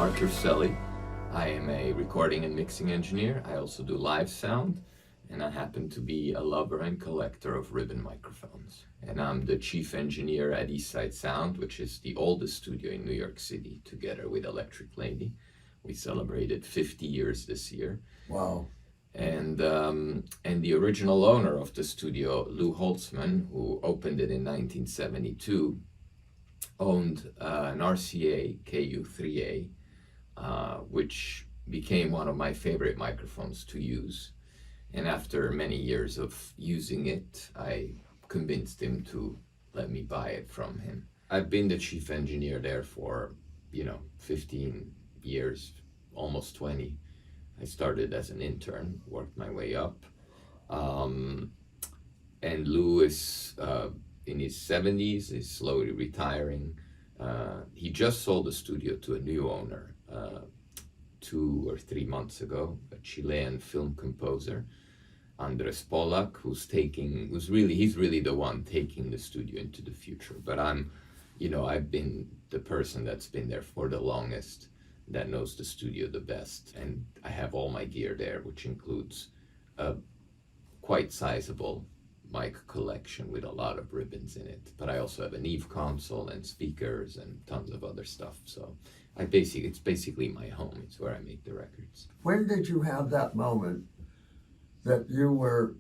Marc Urselli. I am a recording and mixing engineer. I also do live sound, and I happen to be a lover and collector of ribbon microphones. And I'm the chief engineer at Eastside Sound, which is the oldest studio in New York City, together with Electric Lady. We celebrated 50 years this year. Wow. And the original owner of the studio, Lou Holtzman, who opened it in 1972, owned an RCA KU3A, which became one of my favorite microphones to use. And after many years of using it, I convinced him to let me buy it from him. I've been the chief engineer there for, 15 years, almost 20. I started as an intern, worked my way up. And Lou is in his 70s, is slowly retiring. He just sold the studio to a new owner 2 or 3 months ago, a Chilean film composer, Andres Polak, he's really the one taking the studio into the future. But I've been the person that's been there for the longest, that knows the studio the best, and I have all my gear there, which includes a quite sizable mic collection with a lot of ribbons in it. But I also have an Eve console and speakers and tons of other stuff. So it's basically my home. It's where I make the records. When did you have that moment that you were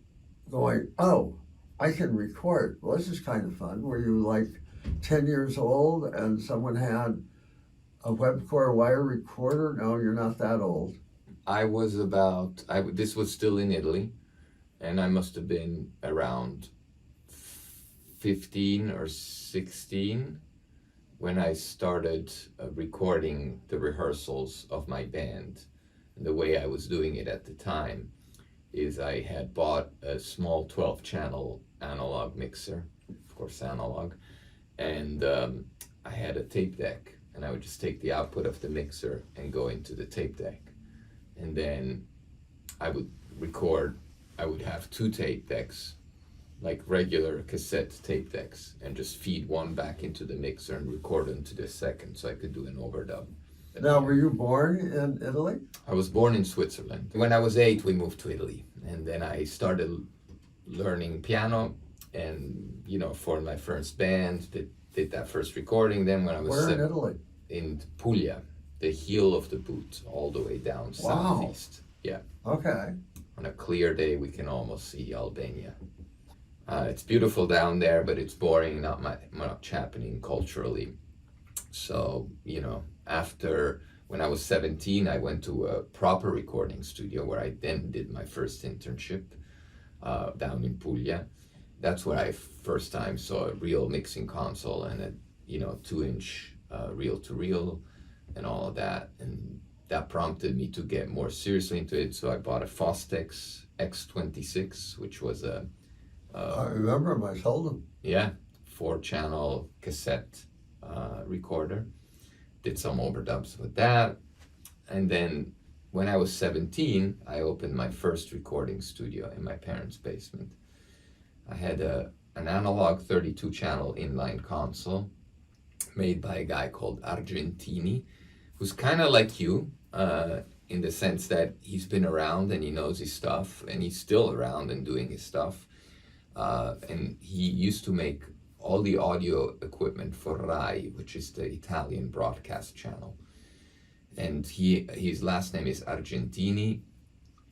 going, oh, I can record? Well, this is kind of fun. Were you like 10 years old and someone had a Webcore wire recorder? No, you're not that old. This was still in Italy, and I must have been around 15 or 16 when I started recording the rehearsals of my band. And the way I was doing it at the time is I had bought a small 12-channel analog mixer, of course analog, and I had a tape deck, and I would just take the output of the mixer and go into the tape deck. And then I would have 2 tape decks, like regular cassette tape decks, and just feed one back into the mixer and record into the second so I could do an overdub. Now, were you born in Italy? I was born in Switzerland. When I was 8, we moved to Italy, and then I started learning piano and, formed my first band, did that first recording. Then when I was Where in Italy? In Puglia, the heel of the boot, all the way down southeast. Yeah. Okay. On a clear day, we can almost see Albania. It's beautiful down there, but it's boring, not much happening culturally. So, when I was 17, I went to a proper recording studio where I then did my first internship down in Puglia. That's where I first time saw a real mixing console and a 2-inch reel-to-reel and all of that. And that prompted me to get more seriously into it. So I bought a Fostex X26, which was I remember them. I sold them. Yeah, 4-channel cassette recorder. Did some overdubs with that. And then when I was 17, I opened my first recording studio in my parents' basement. I had an analog 32-channel inline console made by a guy called Argentini, who's kind of like you in the sense that he's been around and he knows his stuff, and he's still around and doing his stuff. And he used to make all the audio equipment for Rai, which is the Italian broadcast channel. And his last name is Argentini,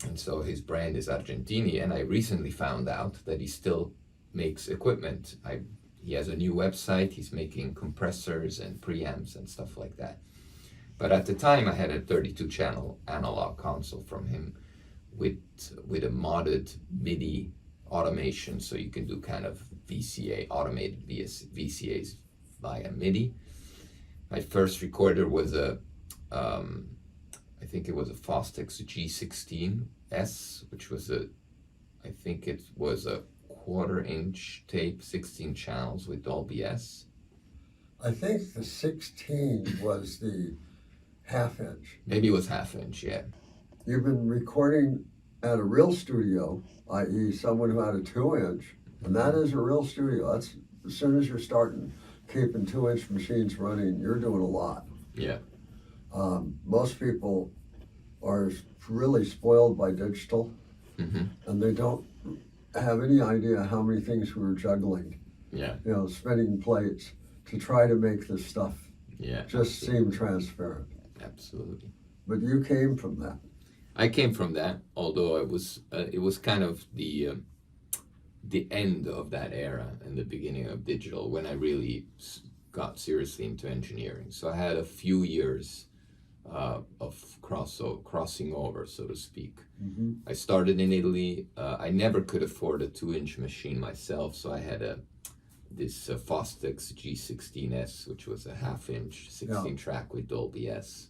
and so his brand is Argentini. And I recently found out that he still makes equipment. He has a new website. He's making compressors and preamps and stuff like that. But at the time, I had a 32-channel analog console from him with a modded MIDI automation, so you can do kind of VCA, automated VCAs via MIDI. My first recorder was I think it was a Fostex G16S, which was a 1/4-inch tape, 16 channels with Dolby S. I think the 16 was the 1/2-inch. Maybe it was 1/2-inch, yeah. You've been recording at a real studio, i.e. someone who had a 2-inch, and that is a real studio. That's as soon as you're starting keeping 2-inch machines running, you're doing a lot. Yeah. Most people are really spoiled by digital, Mm-hmm. and they don't have any idea how many things we were juggling, Yeah. spinning plates to try to make this stuff Yeah. just seem transparent. Absolutely. But you came from that. I came from that, although it was kind of the end of that era and the beginning of digital when I really got seriously into engineering. So I had a few years of crossing over, so to speak. Mm-hmm. I started in Italy. I never could afford a 2-inch machine myself, so I had this Fostex G16S, which was a half-inch 16-track with Dolby S.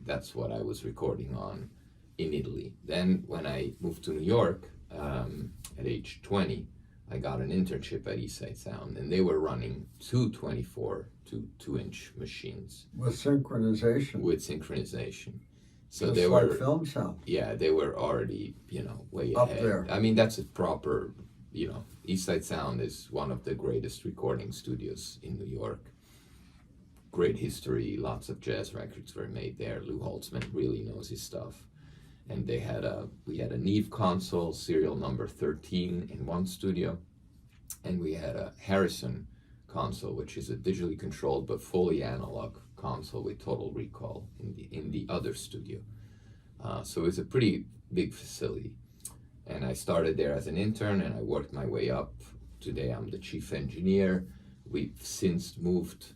That's what I was recording on in Italy. Then when I moved to New York at age 20, I got an internship at Eastside Sound, and they were running two 24 to 2-inch machines With synchronization. with synchronization. So just they like were, film sound. yeah, they were already, way Up ahead. there. I mean, that's a proper, Eastside Sound is one of the greatest recording studios in New York. Great history, lots of jazz records were made there. Lou Holtzman really knows his stuff. And we had a Neve console, serial number 13 in one studio. And we had a Harrison console, which is a digitally controlled but fully analog console with total recall in the other studio. So it's a pretty big facility. And I started there as an intern and I worked my way up. Today I'm the chief engineer. We've since moved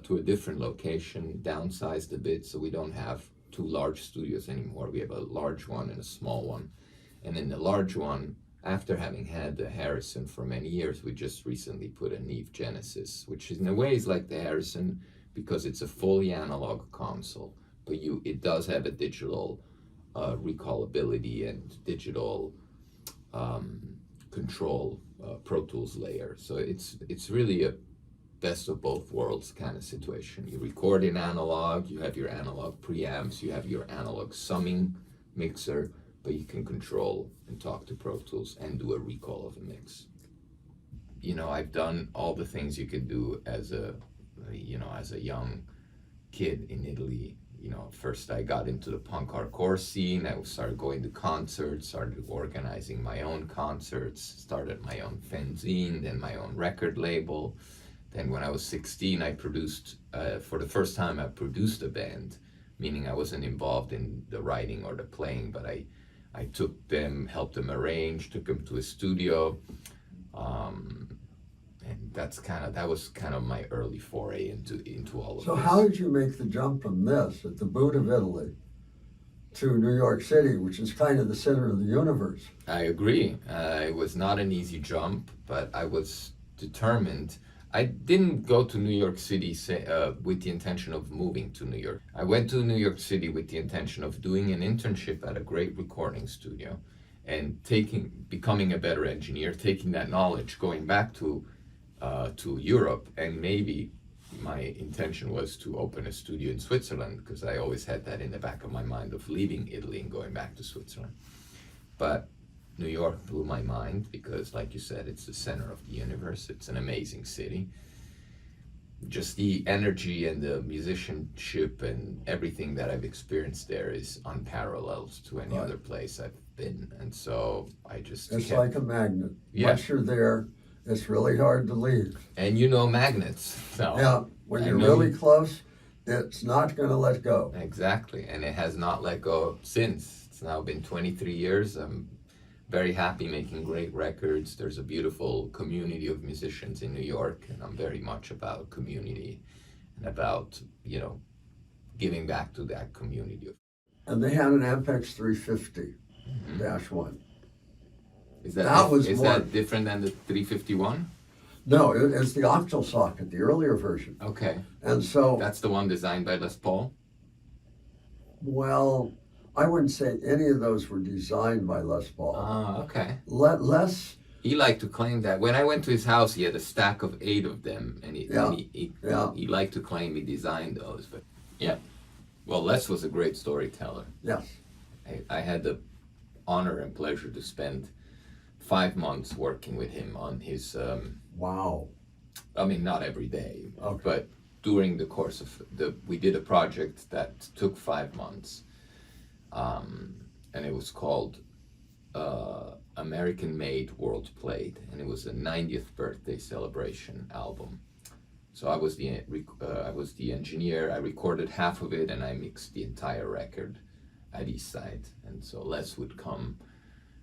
to a different location, downsized a bit, so we don't have two large studios anymore. We have a large one and a small one. And in the large one, after having had the Harrison for many years, we just recently put a Neve Genesis, which in a way is like the Harrison because it's a fully analog console, but it does have a digital recallability and digital control Pro Tools layer. So it's really a best of both worlds kind of situation. You record in analog, you have your analog preamps, you have your analog summing mixer, but you can control and talk to Pro Tools and do a recall of a mix. I've done all the things you could do as a young kid in Italy. First I got into the punk hardcore scene. I started going to concerts, started organizing my own concerts, started my own fanzine, then my own record label. Then when I was 16, I produced, for the first time I produced a band, meaning I wasn't involved in the writing or the playing, but I took them, helped them arrange, took them to a studio. And that was kind of my early foray into all of So this. how did you make the jump from this, at the boot of Italy, to New York City, which is kind of the center of the universe? I agree. It was not an easy jump, but I was determined. I didn't go to New York City with the intention of moving to New York. I went to New York City with the intention of doing an internship at a great recording studio and becoming a better engineer, taking that knowledge, going back to Europe, and maybe my intention was to open a studio in Switzerland because I always had that in the back of my mind of leaving Italy and going back to Switzerland. But New York blew my mind because, like you said, it's the center of the universe. It's an amazing city. Just the energy and the musicianship and everything that I've experienced there is unparalleled to any other place I've been. And so I just It's like a magnet. Yeah. Once you're there, it's really hard to leave. And magnets. So Yeah, when you're really close, it's not going to let go. Exactly, and it has not let go since. It's now been 23 years. I'm very happy making great records. There's a beautiful community of musicians in New York, and I'm very much about community and about, giving back to that community. And they had an Ampex 350-1. Is that different than the 351? No, it's the octal socket, the earlier version. Okay. And so, That's the one designed by Les Paul? well, I wouldn't say any of those were designed by Les Paul. Okay. Les. He liked to claim that. When I went to his house, he had a stack of 8 of them, and he liked to claim he designed those. But yeah, well, Les was a great storyteller. Yes. I had the honor and pleasure to spend 5 months working with him on his. Wow. I mean, not every day, Okay. but during the course of we did a project that took 5 months, and it was called American Made World Played, and it was a 90th birthday celebration album. So I was the engineer. I recorded half of it and I mixed the entire record at Eastside. And so Les would come.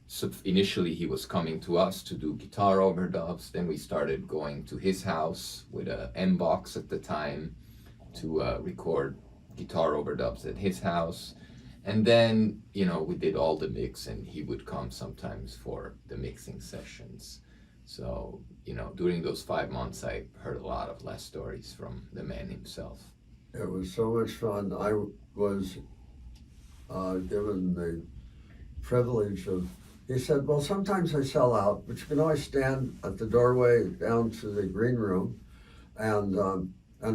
So initially he was coming to us to do guitar overdubs. Then we started going to his house with a M-Box at the time to record guitar overdubs at his house. And then, we did all the mix, and he would come sometimes for the mixing sessions. So, during those 5 months, I heard a lot of Les stories from the man himself. It was so much fun. I was given the privilege of, he said, well, sometimes I sell out, but you can always stand at the doorway down to the green room, and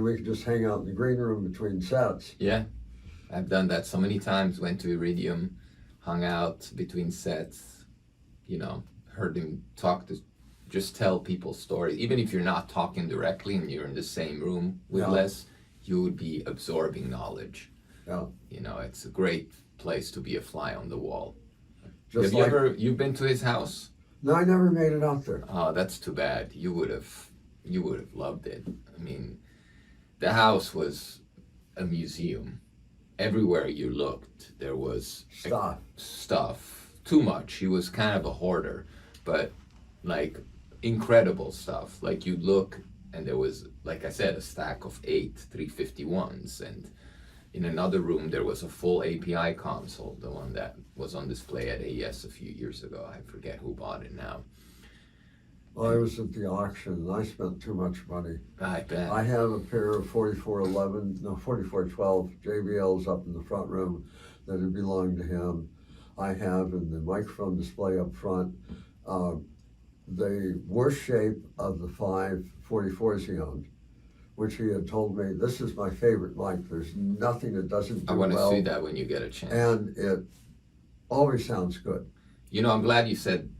we could just hang out in the green room between sets. Yeah. I've done that so many times, went to Iridium, hung out between sets, heard him just tell people stories. Even if you're not talking directly and you're in the same room with Les, you would be absorbing knowledge. Yeah. It's a great place to be a fly on the wall. Just You've been to his house? No, I never made it out there. Oh, that's too bad. You would have loved it. I mean, the house was a museum. Everywhere you looked, there was stuff. Too much. He was kind of a hoarder, but like incredible stuff. Like you'd look, and there was, like I said, a stack of 8 351s, and in another room there was a full API console, the one that was on display at AES a few years ago. I forget who bought it now. Well, I was at the auction, and I spent too much money. I bet. I have a pair of 4412 JBLs up in the front room that had belonged to him. I have in the microphone display up front the worst shape of the 5 44s he owned, which he had told me, this is my favorite mic. There's nothing that doesn't do I want to well, see that when you get a chance. and it always sounds good. I'm glad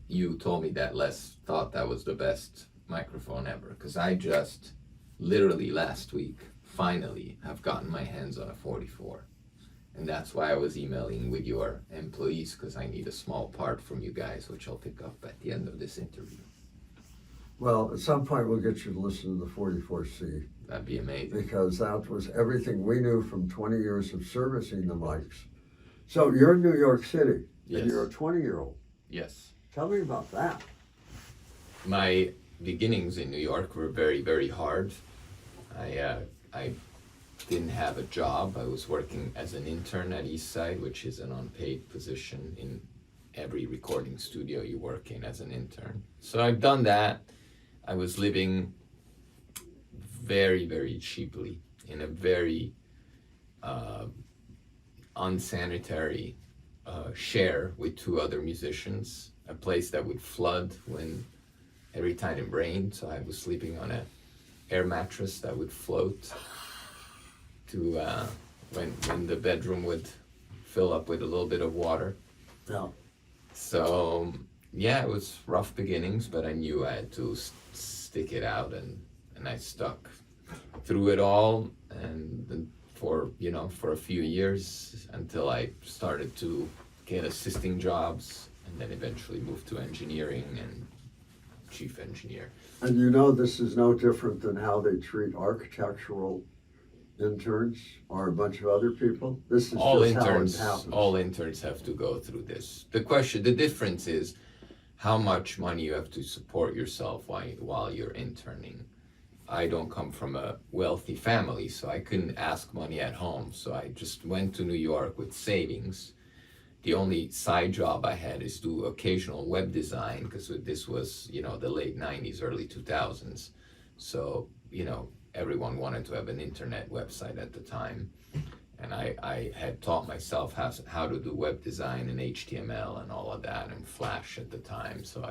you told me that Les thought that was the best microphone ever, because I just literally last week finally have gotten my hands on a 44, and that's why I was emailing with your employees, because I need a small part from you guys, which I'll pick up at the end of this interview. Well, at some point we'll get you to listen to the 44C. That'd be amazing. Because that was everything we knew from 20 years of servicing the mics. So you're in New York City, Yes. and you're a 20-year-old. Yes. Tell me about that. My beginnings in New York were very, very hard. I didn't have a job. I was working as an intern at Eastside, which is an unpaid position in every recording studio you work in as an intern. So I've done that. I was living very, very cheaply in a very unsanitary share with 2 other musicians, a place that would flood every time it rained, so I was sleeping on a air mattress that would float to when the bedroom would fill up with a little bit of water. Yeah. So it was rough beginnings, but I knew I had to stick it out, and I stuck through it all, and for a few years until I started to get assisting jobs, and then eventually moved to engineering and chief engineer. And this is no different than how they treat architectural interns or a bunch of other people. This is All just interns, how it happens. all interns have to go through this. The difference is how much money you have to support yourself while you're interning. I don't come from a wealthy family, so I couldn't ask money at home. So I just went to New York with savings. The only side job I had is do occasional web design, because this was, the late 90s, early 2000s. So, everyone wanted to have an internet website at the time. And I had taught myself how to do web design and HTML and all of that, and Flash at the time. So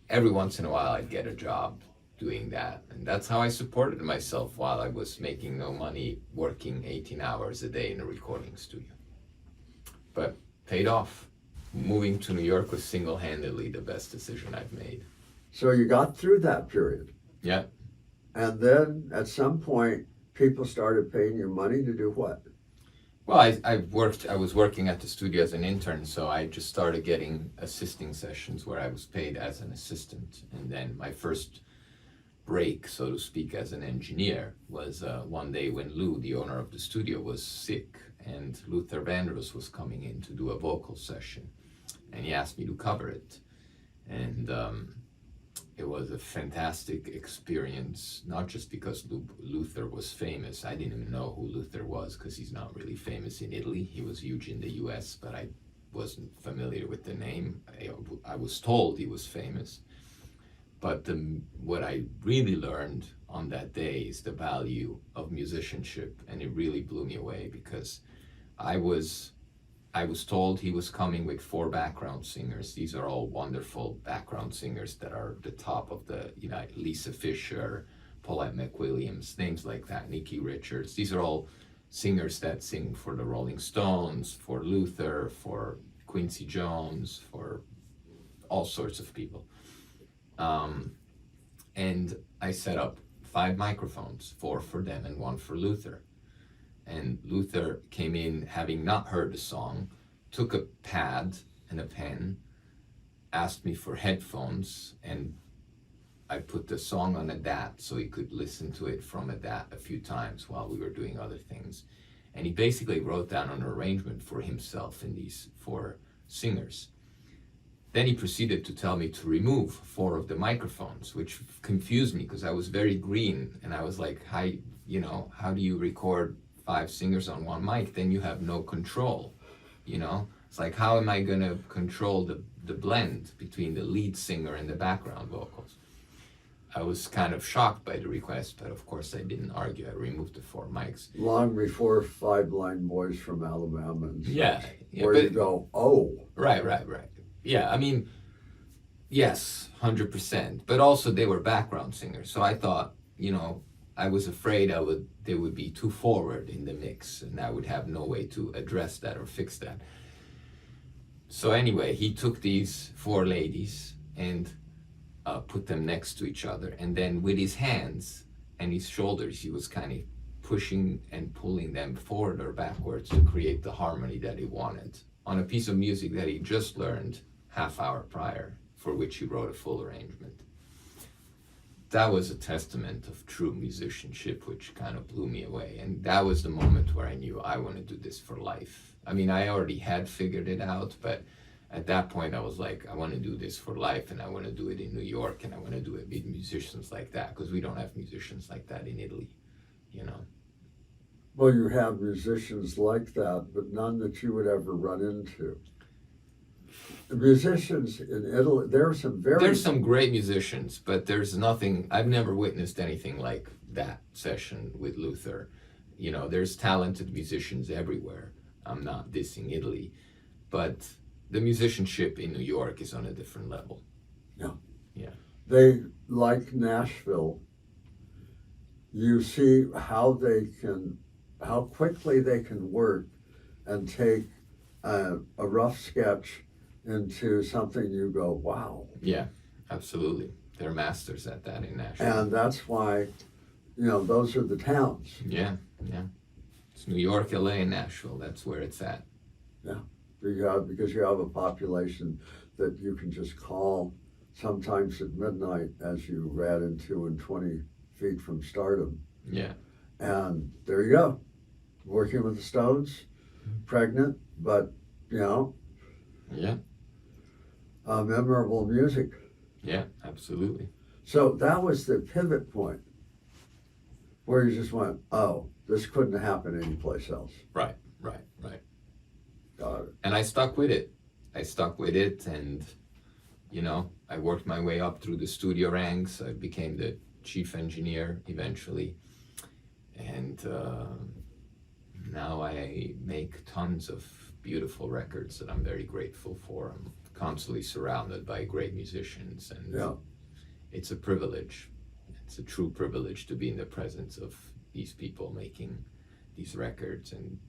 every once in a while I'd get a job doing that. And that's how I supported myself while I was making no money, working 18 hours a day in a recording studio. But paid off. Moving to New York was single-handedly the best decision I've made. So you got through that period. Yeah. And then at some point, people started paying you money to do what? Well, I was working at the studio as an intern, so I just started getting assisting sessions where I was paid as an assistant. And then my first break, so to speak, as an engineer was one day when Lou, the owner of the studio, was sick, and Luther Vandross was coming in to do a vocal session, and he asked me to cover it. And it was a fantastic experience, not just because Luther was famous. I didn't even know who Luther was because he's not really famous in Italy. He was huge in the US, but I wasn't familiar with the name. I was told he was famous. But what I really learned on that day is the value of musicianship, and it really blew me away because I was told he was coming with 4 background singers. These are all wonderful background singers that are the top of the, Lisa Fisher, Paulette McWilliams, names like that, Nikki Richards. These are all singers that sing for the Rolling Stones, for Luther, for Quincy Jones, for all sorts of people. And I set up 5 microphones, 4 for them and 1 for Luther. And Luther came in having not heard the song, took a pad and a pen, asked me for headphones, and I put the song on a DAT so he could listen to it from a DAT a few times while we were doing other things. And he basically wrote down an arrangement for himself and these 4 singers. Then he proceeded to tell me to remove 4 of the microphones, which confused me because I was very green, and I was like, how do you record 5 singers on 1 mic? Then you have no control, It's like, how am I gonna control the blend between the lead singer and the background vocals? I was kind of shocked by the request, but of course I didn't argue. I removed the 4 mics. Long before 5 Blind Boys from Alabama and such, Yeah, where you go, oh. Right. Yeah, I mean, yes, 100%. But also they were background singers. So I thought, I was afraid they would be too forward in the mix, and I would have no way to address that or fix that. So anyway, he took these 4 ladies and put them next to each other. And then with his hands and his shoulders, he was kind of pushing and pulling them forward or backwards to create the harmony that he wanted on a piece of music that he just learned half hour prior, for which he wrote a full arrangement. That was a testament of true musicianship, which kind of blew me away. And that was the moment where I knew I want to do this for life. I mean, I already had figured it out, but at that point I was like, I want to do this for life, and I want to do it in New York, and I want to do it with musicians like that, because we don't have musicians like that in Italy, Well, you have musicians like that, but none that you would ever run into. The musicians in Italy, there's some great musicians, but there's nothing, I've never witnessed anything like that session with Luther. There's talented musicians everywhere. I'm not dissing Italy, but the musicianship in New York is on a different level. Yeah. They, like Nashville, you see how quickly they can work and take a rough sketch into something you go, wow. Yeah, absolutely. They're masters at that in Nashville. And that's why, those are the towns. Yeah. It's New York, LA, and Nashville. That's where it's at. Yeah, because you have a population that you can just call sometimes at midnight as you ran into and 20 feet from stardom. Yeah. And there you go. Working with the Stones, pregnant, but, Yeah. Memorable music. Yeah, absolutely. So that was the pivot point where you just went, oh, this couldn't happen anyplace else. Right. Got it. And I stuck with it. And, I worked my way up through the studio ranks. I became the chief engineer eventually. And now I make tons of beautiful records that I'm very grateful for. I'm constantly surrounded by great musicians, and it's a privilege. It's a true privilege to be in the presence of these people making these records, and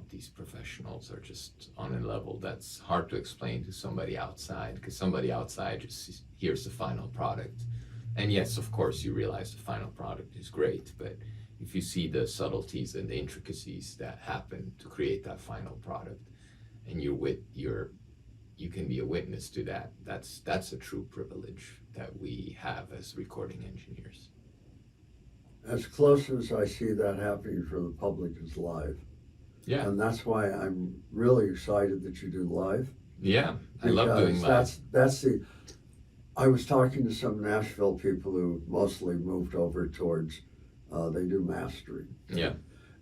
these professionals are just on a level that's hard to explain to somebody outside, because somebody outside just hears the final product. And yes, of course, you realize the final product is great, but if you see the subtleties and the intricacies that happen to create that final product, and you can be a witness to that, that's a true privilege that we have as recording engineers. As close as I see that happening for the public is live. Yeah. And that's why I'm really excited that you do live. Yeah, I love doing live. I was talking to some Nashville people who mostly moved over towards, they do mastering. Yeah.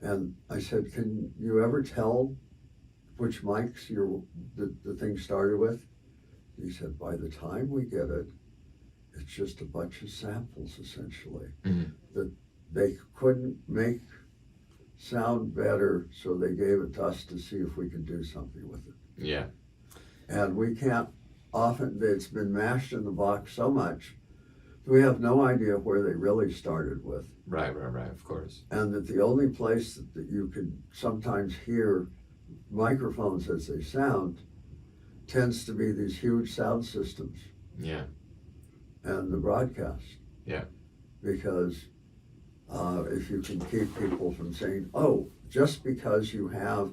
And I said, can you ever tell which mics the thing started with? He said, by the time we get it, it's just a bunch of samples essentially. Mm-hmm. That they couldn't make sound better, so they gave it to us to see if we could do something with it. Yeah. And we can't, often it's been mashed in the box so much, we have no idea where they really started with. Right, of course. And that the only place that you could sometimes hear microphones as they sound tends to be these huge sound systems. Yeah. And the broadcast. Yeah. Because if you can keep people from saying, oh, just because you have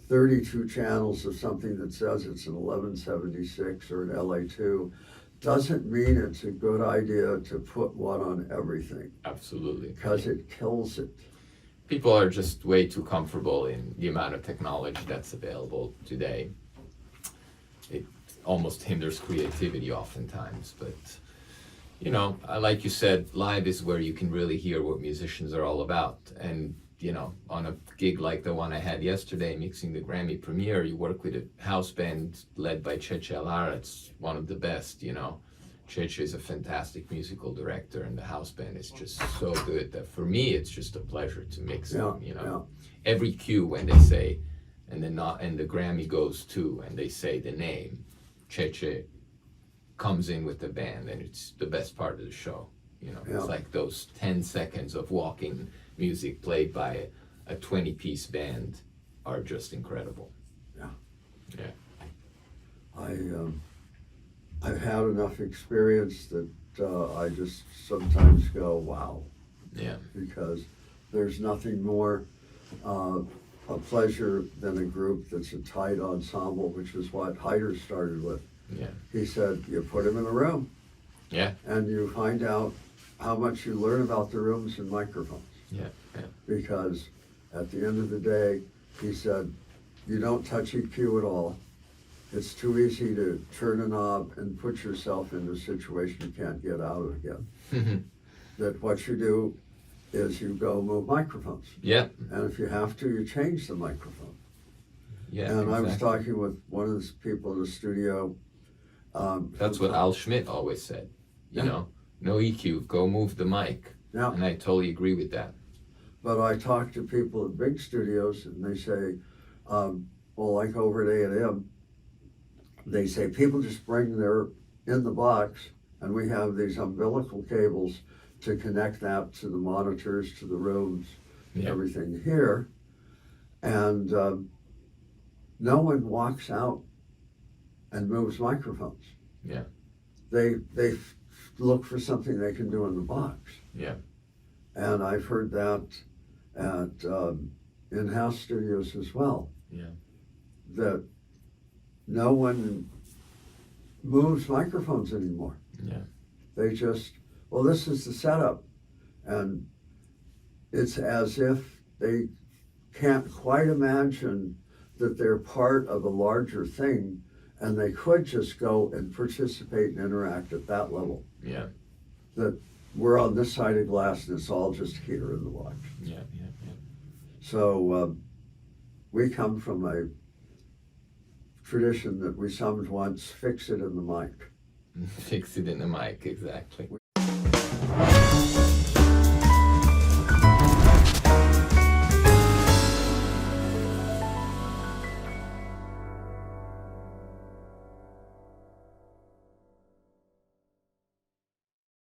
32 channels of something that says it's an 1176 or an LA2 doesn't mean it's a good idea to put one on everything. Absolutely. Because it kills it. People are just way too comfortable in the amount of technology that's available today. It almost hinders creativity oftentimes, but you know, like you said, live is where you can really hear what musicians are all about. And you know, on a gig like the one I had yesterday, mixing the Grammy premiere, you work with a house band led by Cheche Lara. It's one of the best, you know. Cheche is a fantastic musical director, and the house band is just so good that for me, it's just a pleasure to mix them, you know. Yeah. Every cue when they say, and the Grammy goes to, and they say the name, Cheche comes in with the band, and it's the best part of the show. You know, it's like those 10 seconds of walking music played by a 20-piece band are just incredible. Yeah. Yeah. I've had enough experience that I just sometimes go, wow. Yeah. Because there's nothing more a pleasure than a group that's a tight ensemble, which is what Hyder started with. Yeah. He said, you put them in a room. Yeah. And you find out how much you learn about the rooms and microphones. Yeah. Because at the end of the day, he said, you don't touch EQ at all. It's too easy to turn a knob and put yourself into a situation you can't get out of again. That what you do is you go move microphones. Yeah. And if you have to, you change the microphone. Yeah. And exactly. I was talking with one of the people in the studio. That's what Al Schmidt always said. You know, no EQ, go move the mic. Yeah. And I totally agree with that. But I talk to people at big studios, and they say, well, like over at A&M, they say people just bring their in the box, and we have these umbilical cables to connect that to the monitors, to the rooms, everything here. And no one walks out and moves microphones. Yeah. They look for something they can do in the box. Yeah. And I've heard that at in-house studios as well. Yeah. That no one moves microphones anymore. Yeah. They just, well, this is the setup. And it's as if they can't quite imagine that they're part of a larger thing, and they could just go and participate and interact at that level. Yeah. That we're on this side of glass and it's all just here in the box. Yeah. So we come from a tradition that we summed once, fix it in the mic. Fix it in the mic, exactly.